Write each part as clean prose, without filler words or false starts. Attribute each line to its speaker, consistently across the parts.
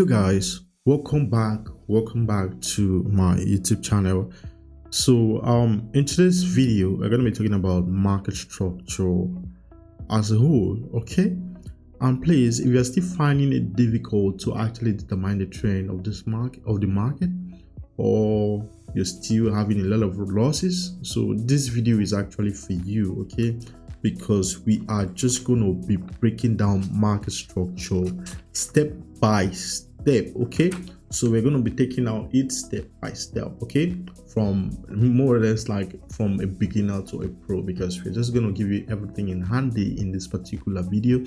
Speaker 1: Hey guys, welcome back to my YouTube channel. So in today's video we're going to be talking about market structure as a whole. Okay, and please, if you are still finding it difficult to actually determine the trend of the market, or you're still having a lot of losses, so this video is actually for you. Okay, because we are just going to be breaking down market structure step by step. Okay, so we're going to be taking out each step by step, okay, from more or less like from a beginner to a pro, because we're just going to give you everything in handy in this particular video.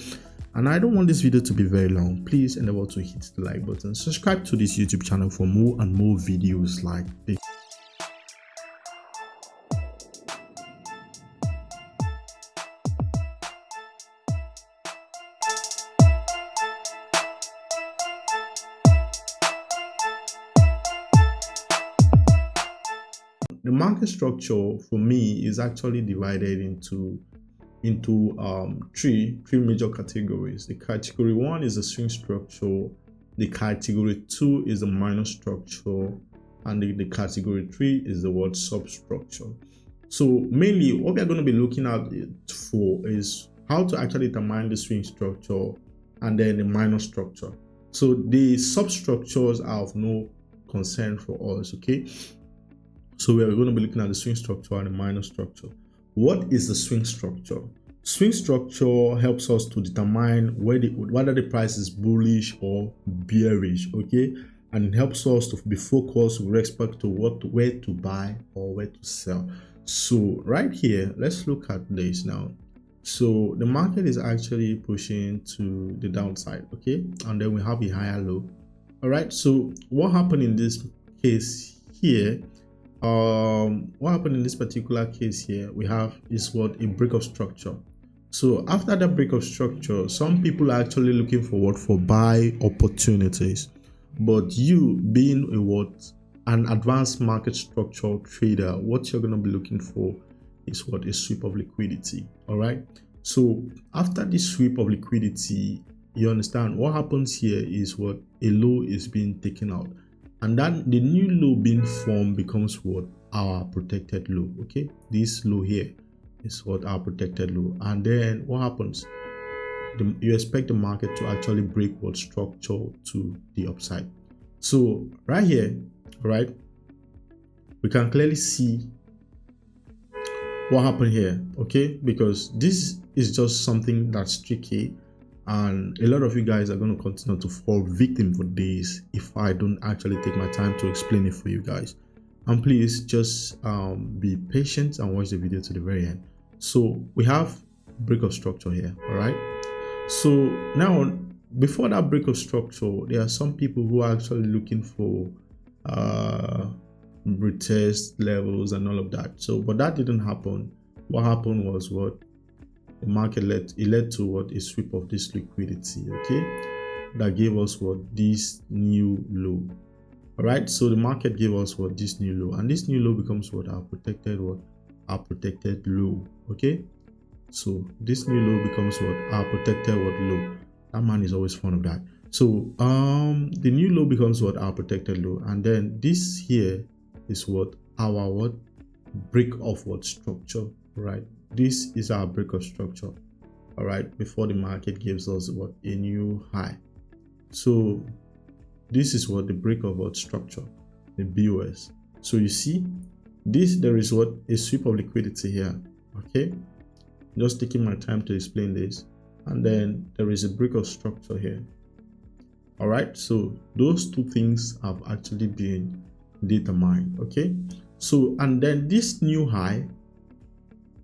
Speaker 1: And I don't want this video to be very long. Please endeavor to hit the like button, subscribe to this YouTube channel for more and more videos like this. The market structure for me is actually divided into three major categories. The category one is the swing structure, the category two is the minor structure, and the category three is the word substructure. So mainly what we are going to be looking at for is how to actually determine the swing structure and then the minor structure. So the substructures are of no concern for us. Okay, so we are going to be looking at the swing structure and the minor structure. What is the swing structure? Swing structure helps us to determine whether the price is bullish or bearish, okay? And it helps us to be focused with respect to where to buy or where to sell. So right here, let's look at this now. So the market is actually pushing to the downside, okay? And then we have a higher low. All right, so what happened in this case here? What happened in this particular case here, we have is what a break of structure. So after that break of structure, some people are actually looking forward for buy opportunities, but you being an advanced market structure trader, what you're going to be looking for is what a sweep of liquidity. All right, so after this sweep of liquidity, you understand what happens here is what a low is being taken out, and then the new low being formed becomes what our protected low. Okay, this low here is what our protected low, and then what happens? You expect the market to actually break what structure to the upside. So right here, right, we can clearly see what happened here. Okay, because this is just something that's tricky, and a lot of you guys are going to continue to fall victim for this if I don't actually take my time to explain it for you guys. And please just be patient and watch the video to the very end. So we have break of structure here. All right, so now before that break of structure, there are some people who are actually looking for retest levels and all of that. So but that didn't happen. What happened was what the market led to what a sweep of this liquidity, okay, that gave us what this new low. All right, so the market gave us what this new low, and this new low becomes what our protected low. Okay, so this new low becomes what our protected low. That man is always fond of that. So the new low becomes what our protected low, and then this here is what our break of structure, right? This is our break of structure, all right, before the market gives us what a new high. So this is what the break of structure, the BOS. So you see this, there is what a sweep of liquidity here. Okay, just taking my time to explain this, and then there is a break of structure here. All right, so those two things have actually been determined. Okay, so and then this new high,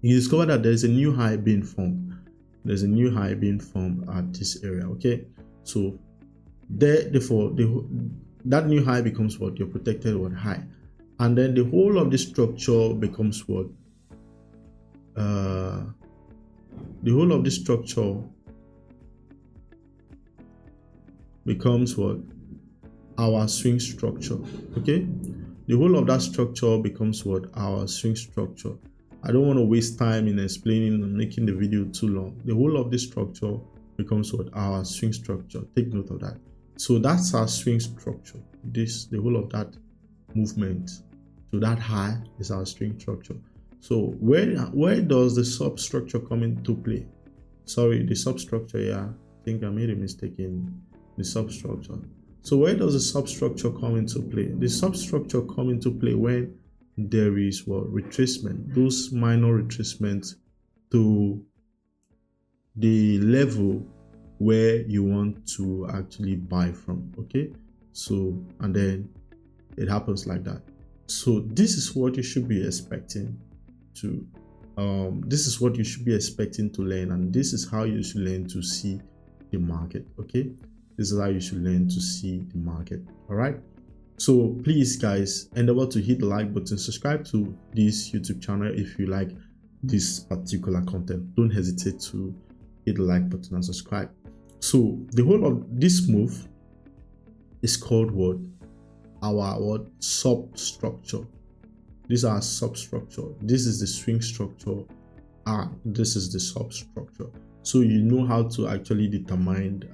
Speaker 1: you discover that there's a new high being formed. There's a new high being formed at this area. Okay, so therefore that new high becomes what your protected high, and then the whole of the structure becomes what the whole of the structure becomes what our swing structure. Okay, the whole of that structure becomes what our swing structure. I don't want to waste time in explaining and making the video too long. The whole of this structure becomes what our swing structure. Take note of that. So that's our swing structure. The whole of that movement to that high is our swing structure. So where does the substructure come into play? Sorry, the substructure here. I think I made a mistake in the substructure. So where does the substructure come into play? The substructure come into play when there is retracement, those minor retracements to the level where you want to actually buy from. Okay, so and then it happens like that. So this is what you should be expecting to this is what you should be expecting to learn, and this is how you should learn to see the market. Okay, this is how you should learn to see the market. All right, so please guys, endeavor to hit the like button, subscribe to this YouTube channel if you like this particular content. Don't hesitate to hit the like button and subscribe. So the whole of this move is called what? Our substructure. These are substructure. This is the swing structure, and this is the substructure. So you know how to actually determine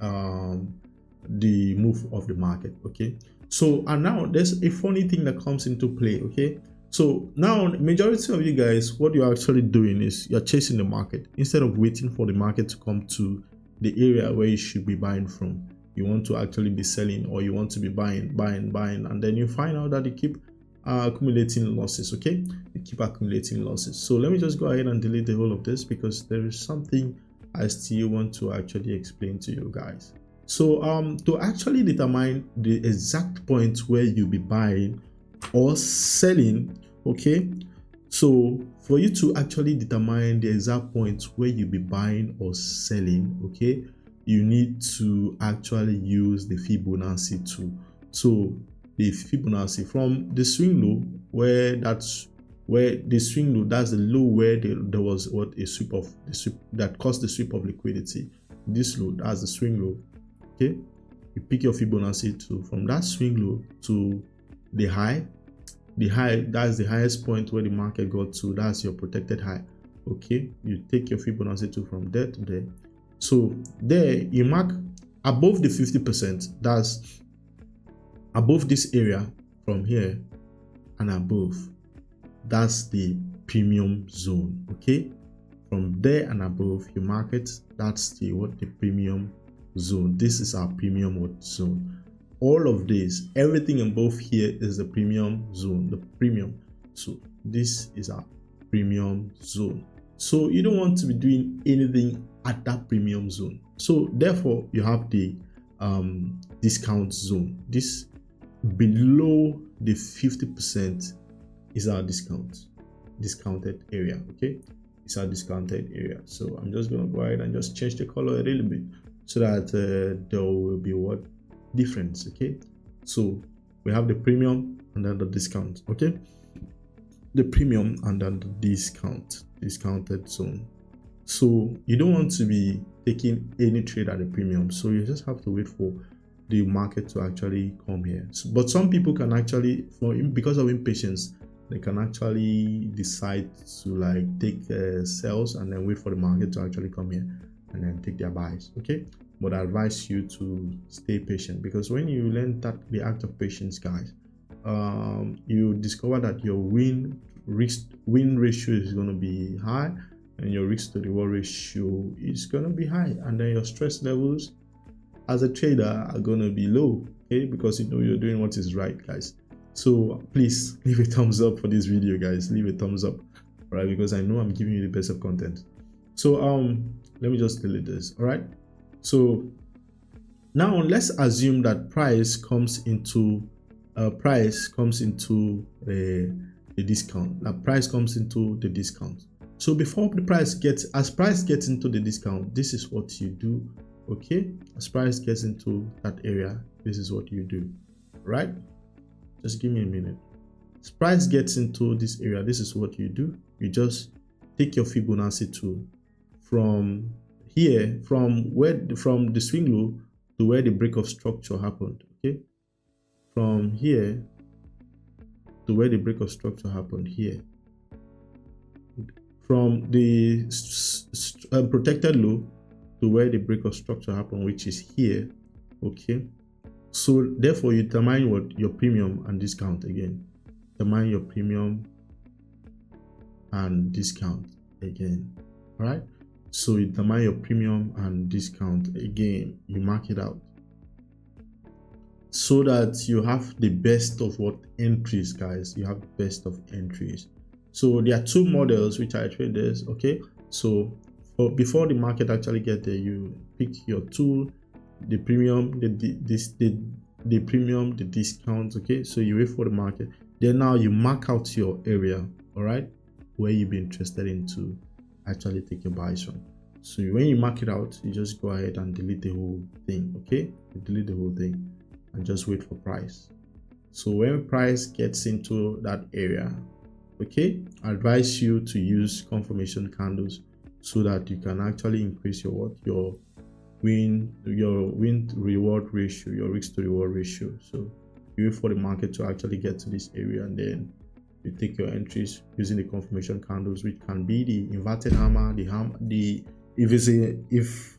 Speaker 1: the move of the market. Okay, so and now there's a funny thing that comes into play. Okay, so now majority of you guys, what you're actually doing is you're chasing the market instead of waiting for the market to come to the area where you should be buying from. You want to actually be selling, or you want to be buying, and then you find out that you keep accumulating losses. Okay, you keep accumulating losses. So let me just go ahead and delete the whole of this, because there is something I still want to actually explain to you guys. So to actually determine the exact point where you'll be buying or selling, okay, so for you to actually determine the exact point where you'll be buying or selling, okay, you need to actually use the Fibonacci tool. So the Fibonacci from the swing low, that's the low where there was a sweep of the sweep that caused the sweep of liquidity. This low, that's the swing low. Okay, you pick your Fibonacci tool from that swing low to the high. The high, that's the highest point where the market got to. That's your protected high. Okay, you take your Fibonacci tool from there to there. So there you mark above the 50%. That's above this area from here and above. That's the premium zone. Okay, from there and above you mark it. That's the premium zone. This is our premium zone. All of this, everything above here is the premium zone, the premium. So this is our premium zone. So you don't want to be doing anything at that premium zone. So therefore you have the discount zone. This below the 50% is our discounted area. Okay, it's our discounted area. So I'm just gonna go ahead and just change the color a little bit so that there will be difference. Okay, so we have the premium and then the discount. Okay, the premium and then the discounted zone. So you don't want to be taking any trade at the premium, so you just have to wait for the market to actually come here. So, but some people can actually, because of impatience, they can actually decide to take sells and then wait for the market to actually come here and then take their buys. Okay, but I advise you to stay patient, because when you learn the act of patience, guys, you discover that your win ratio is going to be high, and your risk to reward ratio is going to be high, and then your stress levels as a trader are going to be low. Okay, because you know you're doing what is right, guys. So please leave a thumbs up for this video, guys. Leave a thumbs up, right? Because I know I'm giving you the best of content. So let me just delete this. All right, so now let's assume that price comes into a discount. That price comes into the discount. So before the price gets into the discount, this is what you do. Okay, as price gets into that area, this is what you do. Right, just give me a minute. As price gets into this area, this is what you do. You just take your Fibonacci tool from here, from the swing low to where the break of structure happened. Okay, from here to where the break of structure happened here, from the protected low to where the break of structure happened, which is here. Okay, So therefore you determine what your premium and discount again. Determine your premium and discount again. All right. So you determine your premium and discount again. You mark it out so that you have the best of what entries, guys. You have the best of entries. So there are two models which I trade this. Okay. So before the market actually get there, you pick your tool, the premium, the premium, the discount. Okay. So you wait for the market. Then now you mark out your area. All right, where you be interested in to actually take your buys from. So when you mark it out, you just go ahead and delete the whole thing. Okay, you delete the whole thing and just wait for price. So when price gets into that area, okay, I advise you to use confirmation candles so that you can actually increase your win reward ratio, your risk to reward ratio. So you wait for the market to actually get to this area, and then you take your entries using the confirmation candles, which can be the inverted hammer, if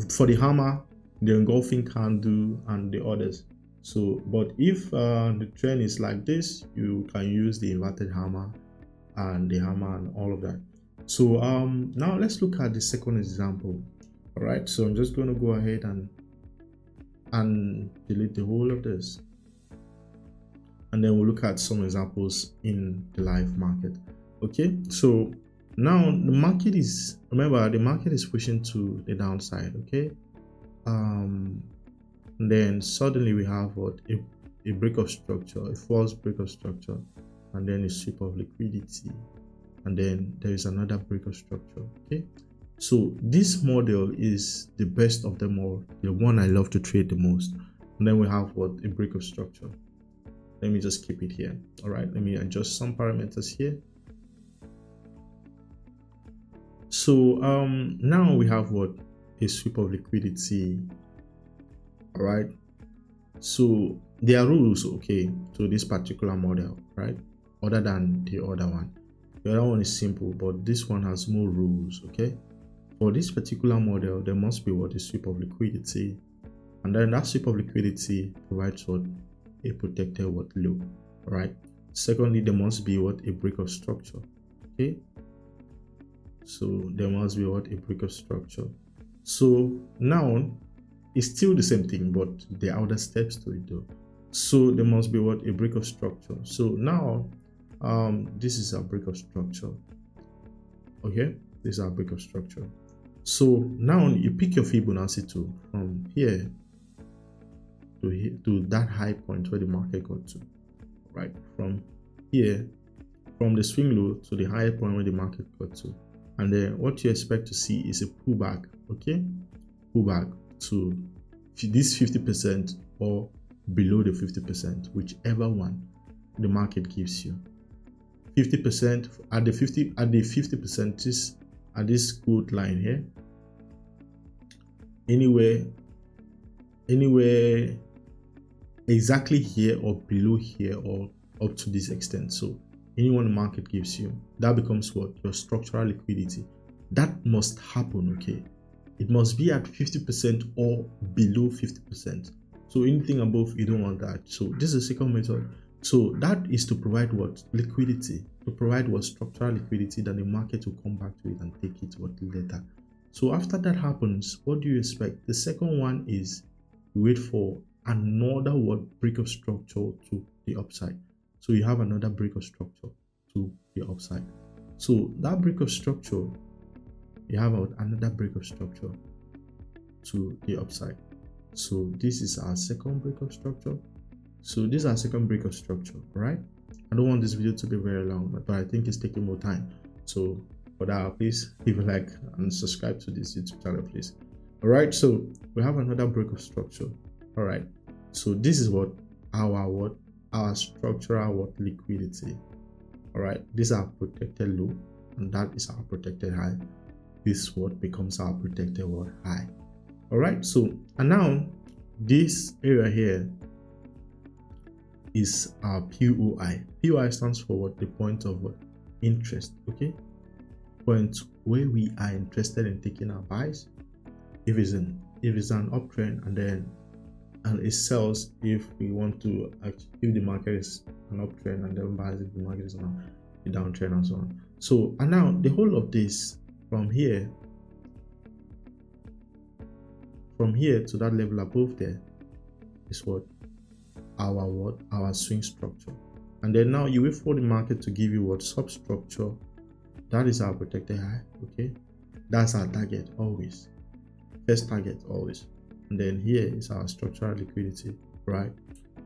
Speaker 1: for the hammer, the engulfing candle, and the others. So but if the trend is like this, you can use the inverted hammer and the hammer and all of that. So now let's look at the second example. All right, so I'm just going to go ahead and delete the whole of this, and then we'll look at some examples in the live market. Okay, so now the market is, remember, the market is pushing to the downside. Okay, and then suddenly we have what a break of structure, a false break of structure, and then a sweep of liquidity, and then there is another break of structure. Okay, so this model is the best of them all, the one I love to trade the most. And then we have what, a break of structure. Let me just keep it here. All right, let me adjust some parameters here. So now we have what, a sweep of liquidity. All right, so there are rules, okay, to this particular model, right, other than the other one. The other one is simple, but this one has more rules. Okay, for this particular model, there must be what, a sweep of liquidity, and then that sweep of liquidity provides what, a protected what, low. All right, secondly, there must be what, a break of structure. Okay, so there must be what, a break of structure. So now it's still the same thing, but there are other steps to it though. So there must be what, a break of structure. So now this is a break of structure. Okay, this is our break of structure. So now you pick your Fibonacci tool from here to that high point where the market got to, right? From here, from the swing low to the higher point where the market got to, and then what you expect to see is a pullback. Okay, pullback to this 50% or below the 50%, whichever one the market gives you. 50% at the 50% is at this good line here. Anywhere exactly here or below here or up to this extent. So anyone the market gives you, that becomes what, your structural liquidity. That must happen. Okay, it must be at 50% or below 50%. So anything above, you don't want that. So this is the second method. So that is to provide what, liquidity, to provide what, structural liquidity, that the market will come back to it and take it what, later. So after that happens, what do you expect? The second one is you wait for another what, break of structure to the upside. So you have another break of structure to the upside. So that break of structure, you have another break of structure to the upside. So this is our second break of structure. So this is our second break of structure, right? I don't want this video to be very long, but I think it's taking more time. So for that, please leave a like and subscribe to this YouTube channel, please. All right, so we have another break of structure. All right, so this is what our structural what, liquidity. All right, this is our protected low, and that is our protected high. This what becomes our protected what, high. All right, so and now this area here is our POI. POI stands for what, the point of what, interest. Okay, point where we are interested in taking our buys. If it's an uptrend, and then and it sells if we want to if the market is an uptrend, and then buys if the market is on a downtrend, and so on. So, and now the whole of this from here to that level above there is what our swing structure. And then now you wait for the market to give you what substructure. That is our protected high. Okay, that's our target always, first target always. And then here is our structural liquidity, right?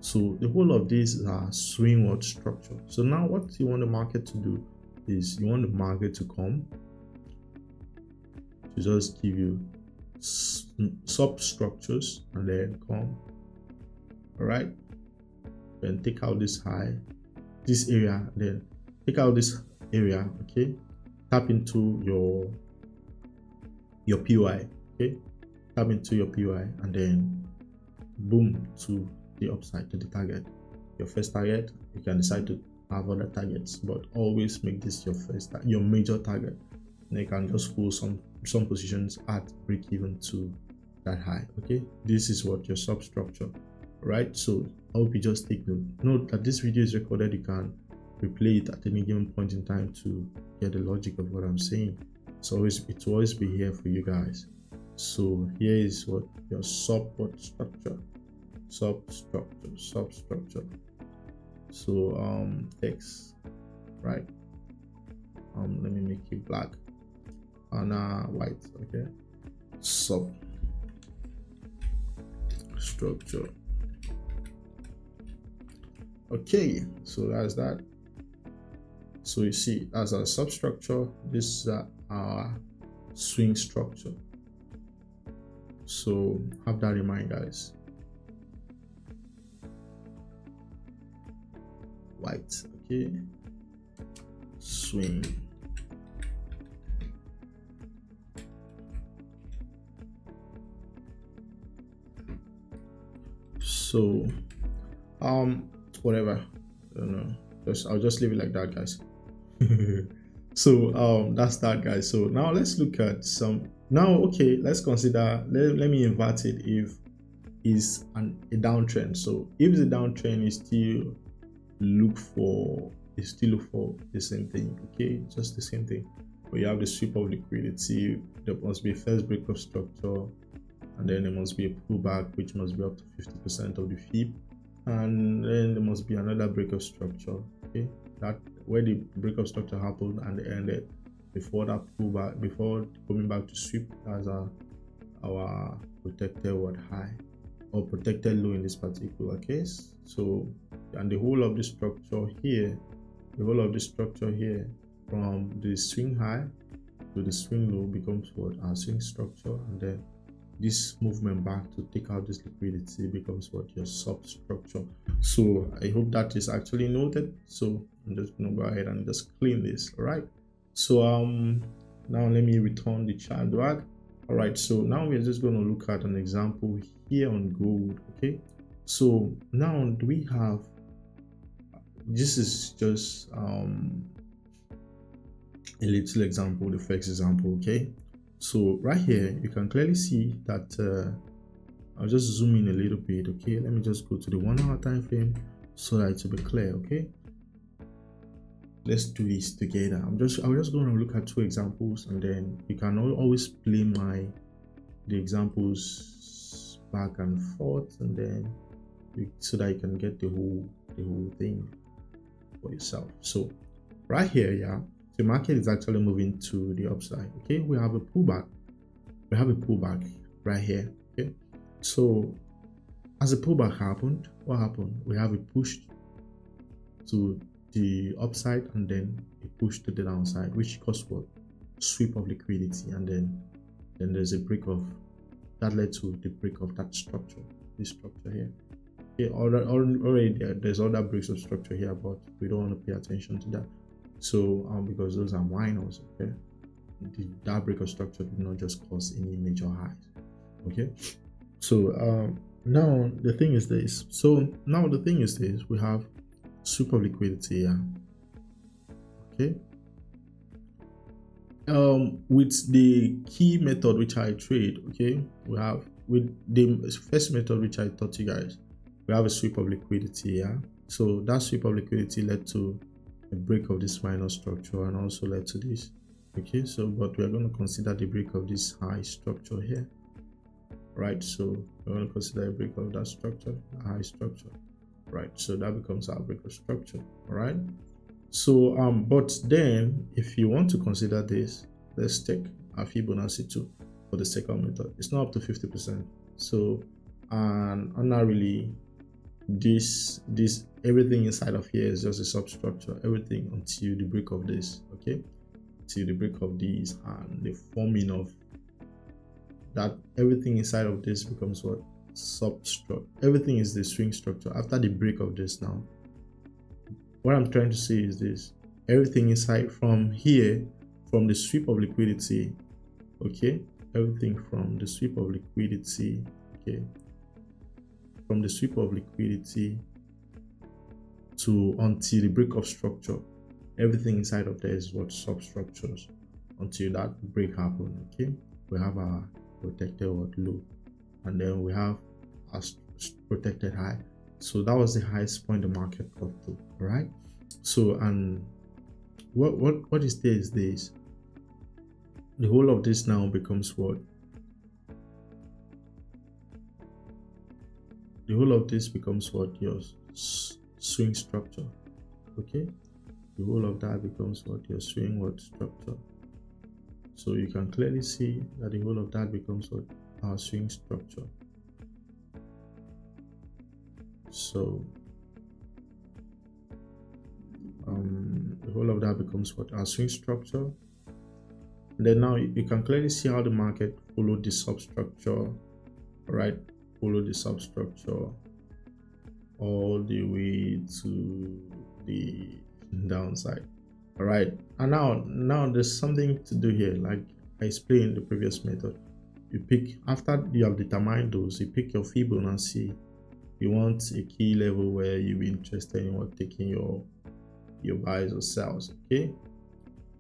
Speaker 1: So the whole of this is our swing what structure. So now what you want the market to do is you want the market to come to just give you substructures and then come, all right, then take out this high, this area, then take out this area, okay, tap into your PY, okay, tap into your PY, and then boom to the upside, to the target, your first target. You can decide to have other targets, but always make this your major target. And you can just hold some positions at break even to that high. Okay, this is what your substructure, right? So I hope you just take note that this video is recorded. You can replay it at any given point in time to get the logic of what I'm saying. So it will always be here for you guys. So here is what your substructure. So text, right? Let me make it black and white. Okay, substructure. Okay, so that's that. So you see, as a substructure, this is our swing structure. So have that in mind, guys. White, okay, swing. So whatever, I don't know, I'll just leave it like that, guys. So that's that, guys. So now let's look at some. Now okay, let's consider, let me invert it. If is a downtrend, so if it's a downtrend, you still look for the same thing. Okay, just the same thing. But you have the sweep of liquidity, there must be a first break of structure, and then there must be a pullback which must be up to 50% of the fib, and then there must be another break of structure, okay, that where the break of structure happened and they ended before that pullback, before coming back to sweep. As our protected high or protected low in this particular case. So, and the whole of the structure here, from the swing high to the swing low becomes what our swing structure, and then this movement back to take out this liquidity becomes what your substructure. So I hope that is actually noted. So I'm just gonna go ahead and just clean this. All right, so now let me return the chart back. All right, so now we're just going to look at an example here on gold. Okay, so now do we have, this is just a little example, the FOREX example. Okay, so right here you can clearly see that I'll just zoom in a little bit. Okay, let me just go to the 1 hour time frame so that it will be clear. Okay, let's do this together. I'm just going to look at two examples, and then you can always play the examples back and forth, and then so that you can get the whole thing for yourself. So right here, yeah, the market is actually moving to the upside. Okay, we have a pullback. Right here. Okay, so as the pullback happened, what happened? We have a push to the upside, and then a push to the downside, which caused what? Sweep of liquidity, and then there's a break of that led to the break of that structure, this structure here. Okay, already there's other breaks of structure here, but we don't want to pay attention to that. So because those are minors. Okay, that break of structure did not just cause any major highs. Okay, so now the thing is this. We have sweep of liquidity here. Okay, with the key method which I trade, okay, we have with the first method which I taught you guys, we have a sweep of liquidity. Yeah, so that sweep of liquidity led to a break of this minor structure and also led to this. Okay, so but we are going to consider the break of this high structure here, right? So we're going to consider a break of that structure, the high structure, right? So that becomes our break of structure. All right, so but then if you want to consider this, let's take our Fibonacci 2 for the second method. It's not up to 50%. So and ordinarily this everything inside of here is just a substructure, everything until the break of this. Okay, till the break of these and the forming of that, everything inside of this becomes what? Substructure. Everything is the swing structure after the break of this. Now what I'm trying to say is this: everything inside from here, from the sweep of liquidity, okay, everything from the sweep of liquidity, okay, from the sweep of liquidity to until the break of structure, everything inside of there is what? Substructures until that break happen. Okay, we have our protected low, and then we have our protected high. So that was the highest point the market got to, right? So and what is there is this: the whole of this now becomes what? The whole of this becomes what? Your swing structure. Okay, the whole of that becomes what? Your swing structure. So you can clearly see that the whole of that becomes what? Our swing structure. So the whole of that becomes what? Our swing structure. And then now you can clearly see how the market followed the substructure, right? Follow the substructure all the way to the downside. All right, and now there's something to do here. Like I explained in the previous method, you pick, after you have determined those, you pick your Fibonacci. You want a key level where you'll be interested in what taking your buys or sells. Okay,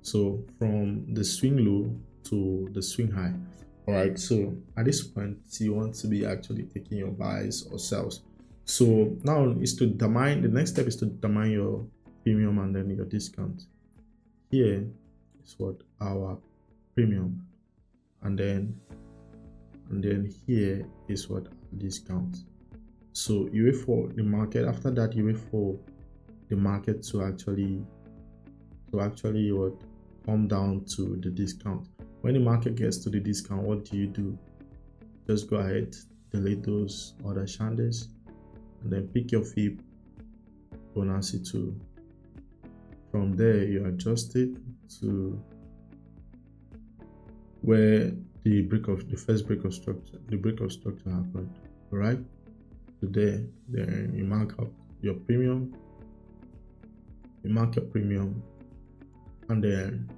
Speaker 1: so from the swing low to the swing high. All right, so at this point you want to be actually taking your buys or sells. So now is to determine, the next step is to determine your premium and then your discount. Here is what? Our premium, and then here is what? Discount. So you wait for the market. After that, you wait for the market to actually what? Come down to the discount. When the market gets to the discount, what do? Just go ahead, delete those other candles, and then pick your Fibonacci 2. From there, you adjust it to where the first break of structure happened. All right. So there, then you mark up your premium. You mark your premium, and then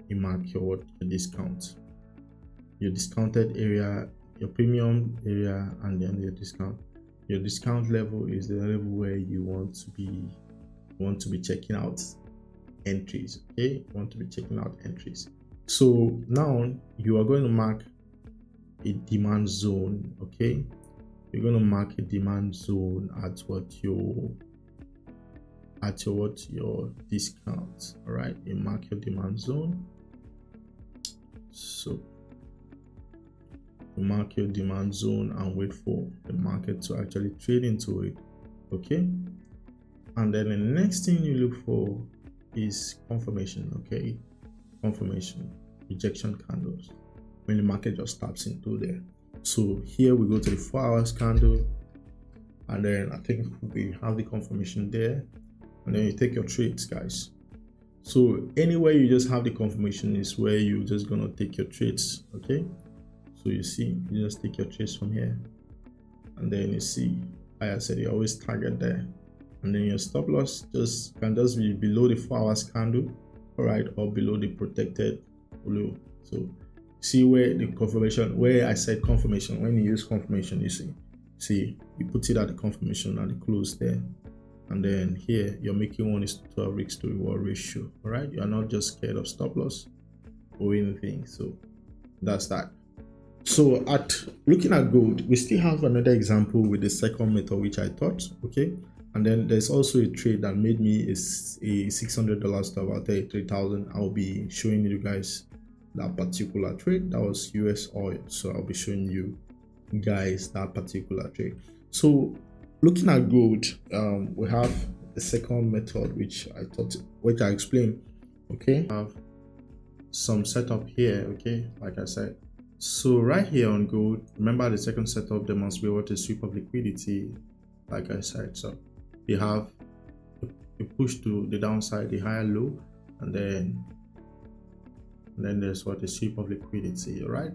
Speaker 1: you mark your discount, your discounted area, your premium area, and then your discount. Your discount level is the level where you want to be checking out entries. Okay, you want to be checking out entries. So now you are going to mark a demand zone. Okay, you're going to mark a demand zone at your discount. All right, you mark your demand zone. So you mark your demand zone and wait for the market to actually trade into it. Okay, and then the next thing you look for is confirmation. Okay, confirmation, rejection candles, when the market just taps into there. So here we go to the 4 hours candle, and then I think we have the confirmation there, and then you take your trades, guys. So anywhere you just have the confirmation is where you're just gonna take your trades. Okay, so you see, you just take your trades from here, and then you see, like I said, you always target there, and then your stop loss can just be below the 4 hours candle, all right, or below the protected low. So see where the confirmation, where I said confirmation, when you use confirmation, you see you put it at the confirmation at the close there, and then here you're making 1:12 risk to reward ratio. All right, you are not just scared of stop loss or anything. So that's that. So at looking at gold, we still have another example with the second method, which I thought, okay. And then there's also a trade that made me a $600 to about 33,000. I'll be showing you guys that particular trade. That was US oil. So I'll be showing you guys that particular trade. So looking at gold, we have the second method, which I explained, okay. I have some setup here, okay, like I said. So right here on gold, remember the second setup, there must be what a sweep of liquidity, like I said. So you have a push to the downside, the higher low, and then there's what a sweep of liquidity, all right?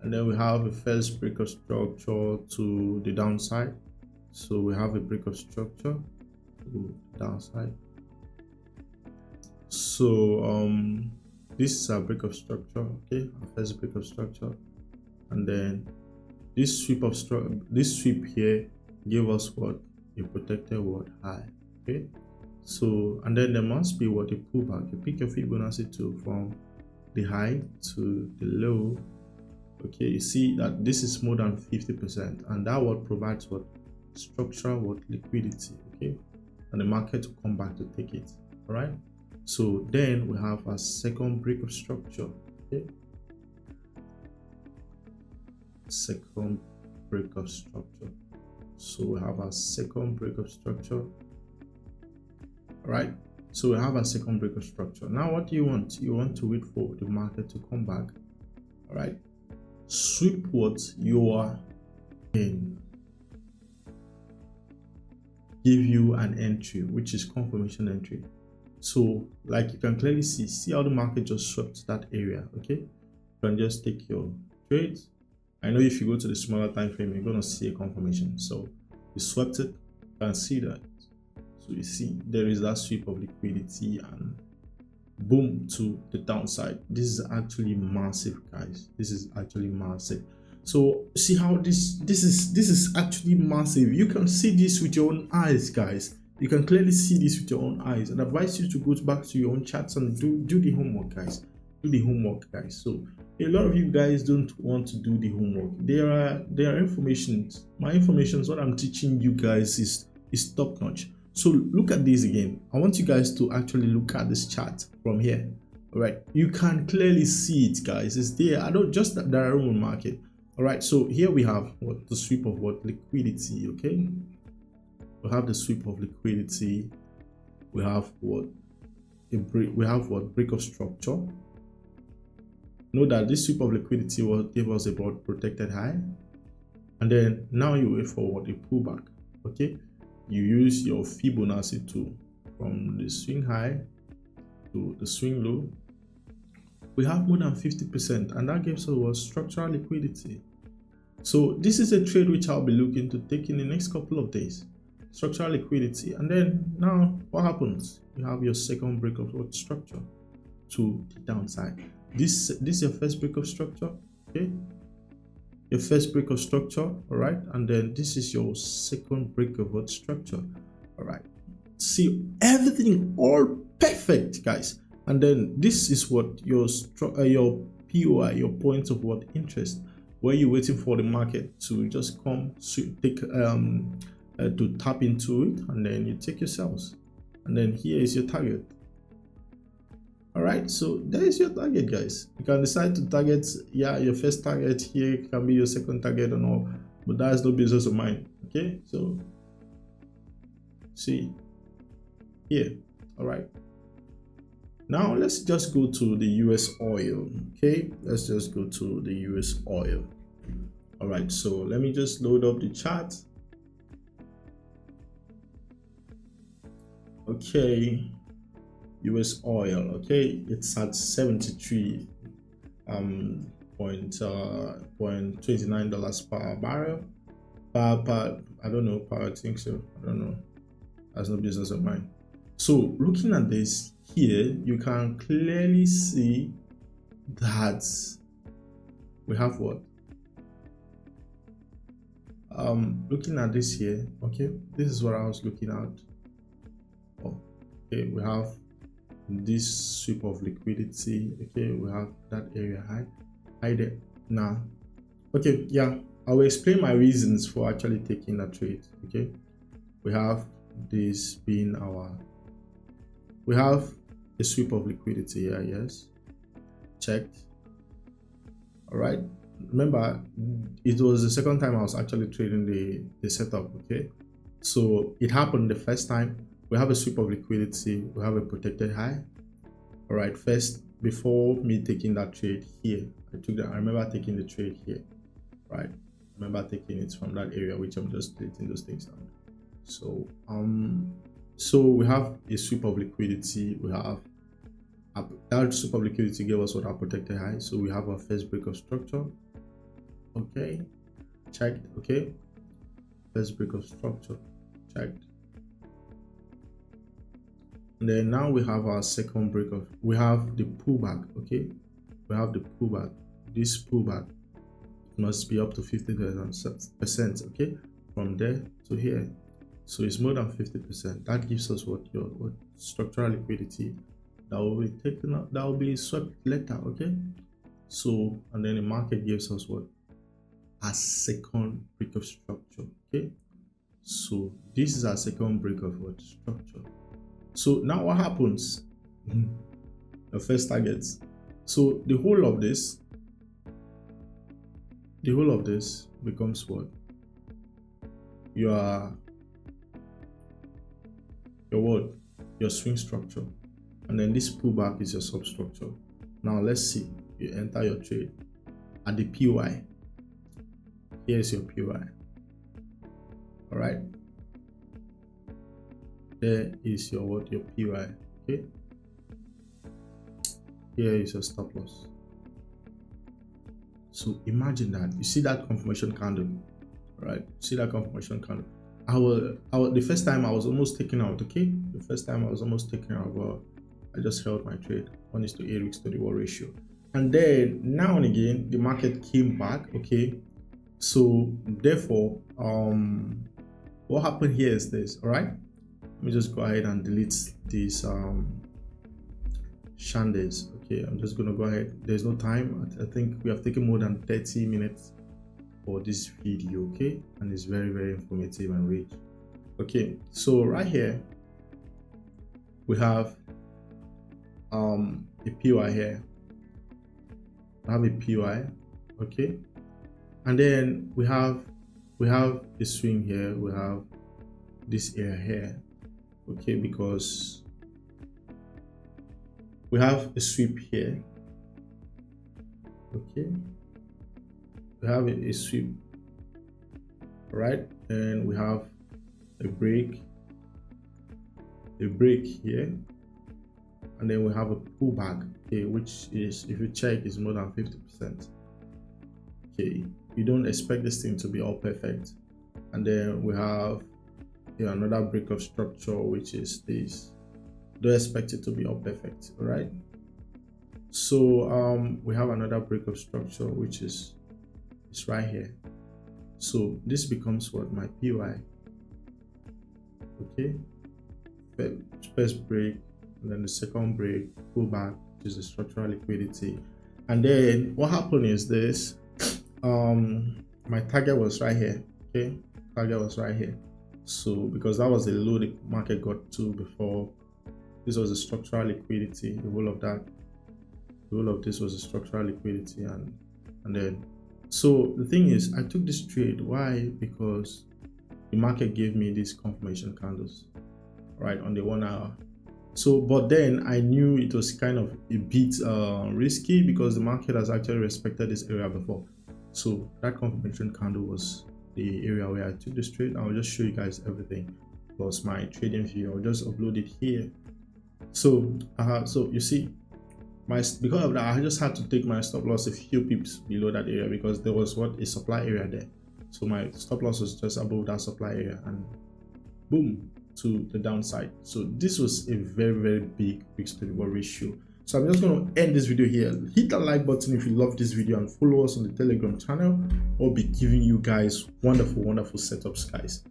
Speaker 1: And then we have a first break of structure to the downside. So we have a break of structure to the downside. So this is a break of structure, okay, our first break of structure, and then this sweep here gave us what a protected what high, okay. So and then there must be what a pullback. You pick your Fibonacci to from the high to the low, okay. You see that this is more than 50%, and that what provides what structural what liquidity, okay, and the market will come back to take it, all right. So then we have a second break of structure, okay, second break of structure. So we have a second break of structure, all right. So we have a second break of structure. Now what do you want? You want to wait for the market to come back, all right. Sweep what you are in, give you an entry, which is confirmation entry. So like you can clearly see how the market just swept that area, okay. You can just take your trades. I know if you go to the smaller time frame, you're going to see a confirmation. So you swept it, you can see that. So you see there is that sweep of liquidity and boom to the downside. This is actually massive, guys. This is actually massive. So see how this is actually massive. You can see this with your own eyes, guys. You can clearly see this with your own eyes, and I advise you to go back to your own charts and do the homework, guys. Do the homework, guys. So a lot of you guys don't want to do the homework. There are informations. My information is what I'm teaching you guys is top notch. So look at this again. I want you guys to actually look at this chart from here. All right, you can clearly see it, guys. It's there. I don't just that there are own market. All right, so here we have what the sweep of what liquidity, okay. We have the sweep of liquidity. We have what a break. We have what break of structure. Know that this sweep of liquidity will give us about protected high, and then now you wait for what a pullback. Okay, you use your Fibonacci to from the swing high to the swing low. We have more than 50%, and that gives us what structural liquidity. So this is a trade which I'll be looking to take in the next couple of days. Structural liquidity, and then now what happens? You have your second break of what structure to the downside. This is your first break of structure, okay, your first break of structure, all right, and then this is your second break of what structure, all right. See everything all perfect, guys, and then this is what your POI, your point of what interest, where you're waiting for the market to just come take to tap into it, and then you take your sales, and then here is your target. All right, so there is your target, guys. You can decide to target, yeah, your first target here can be your second target and all, but that is no business of mine. Okay, so see here. All right, now let's just go to the US oil. Okay, let's just go to the US oil. All right, so let me just load up the chart. Okay, US oil, okay, it's at 73 $0.29 per barrel. Per I don't know, I think so. I don't know. That's no business of mine. So looking at this here, you can clearly see that we have what? Looking at this here, okay, this is what I was looking at. Oh, okay, we have this sweep of liquidity, okay, we have that area high there. Now Okay, yeah, I will explain my reasons for actually taking that trade. Okay, we have this being we have a sweep of liquidity here. Yes, checked. All right, remember it was the second time I was actually trading the setup. Okay, so it happened the first time. We have a sweep of liquidity, we have a protected high. All right, first, before me taking that trade here, I remember taking the trade here, right? I remember taking it from that area, which I'm just deleting those things down. So we have a sweep of liquidity. We have that sweep of liquidity gave us what our protected high. So we have our first break of structure. Okay, checked. Okay, first break of structure, checked. And then now we have our second break of, we have the pullback. Okay, we have the pullback. This pullback must be up to 50%. Okay, from there to here. So it's more than 50%. That gives us what structural liquidity that will be taken up, that will be swept later. Okay, so and then the market gives us what, a second break of structure. Okay, so this is our second break of what, structure. So now what happens? The first target. So the whole of this becomes what, your swing structure, and then this pullback is your substructure. Now let's see, you enter your trade at the PY. Here's your PY. All right, there is your PY. Okay, here is your stop loss. So imagine that, you see that confirmation candle, right? See that confirmation candle. The first time I was almost taken out. Okay, the first time I was almost taken out, but I just held my trade. 1:8 weeks to the wall ratio. And then now and again the market came back. Okay, so therefore what happened here is this. All right, let me just go ahead and delete these shandes. Okay, I'm just gonna go ahead. There's no time. I think we have taken more than 30 minutes for this video. Okay, and it's very, very informative and rich. Okay, so right here we have a PY here. I have a PY. Okay, and then we have a swing here. We have this area here. Okay, because we have a sweep here. Okay, we have a sweep, right? And we have a break here, and then we have a pullback, okay, which is, if you check, is more than 50%. Okay, you don't expect this thing to be all perfect. And then we have another break of structure, which is this. Don't expect it to be all perfect. All right, so we have another break of structure, which is right here. So this becomes what, my PY. Okay, first break, and then the second break, pullback, which is the structural liquidity. And then what happened is this, my target was right here. Okay, target was right here. So because that was the low the market got to before, this was a structural liquidity. The whole of this was a structural liquidity, and then, so the thing is, I took this trade. Why? Because the market gave me these confirmation candles, right, on the 1 hour. So, but then I knew it was kind of a bit risky, because the market has actually respected this area before. So that confirmation candle was the area where I took this trade. I'll just show you guys everything, plus my trading view. I'll just upload it here. So so you see, because of that, I just had to take my stop loss a few pips below that area, because there was a supply area there. So my stop loss was just above that supply area, and boom, to the downside. So this was a very, very big weeks to the wall ratio. So I'm just going to end this video here. Hit that like button if you love this video, and follow us on the Telegram channel. I'll be giving you guys wonderful setups, guys.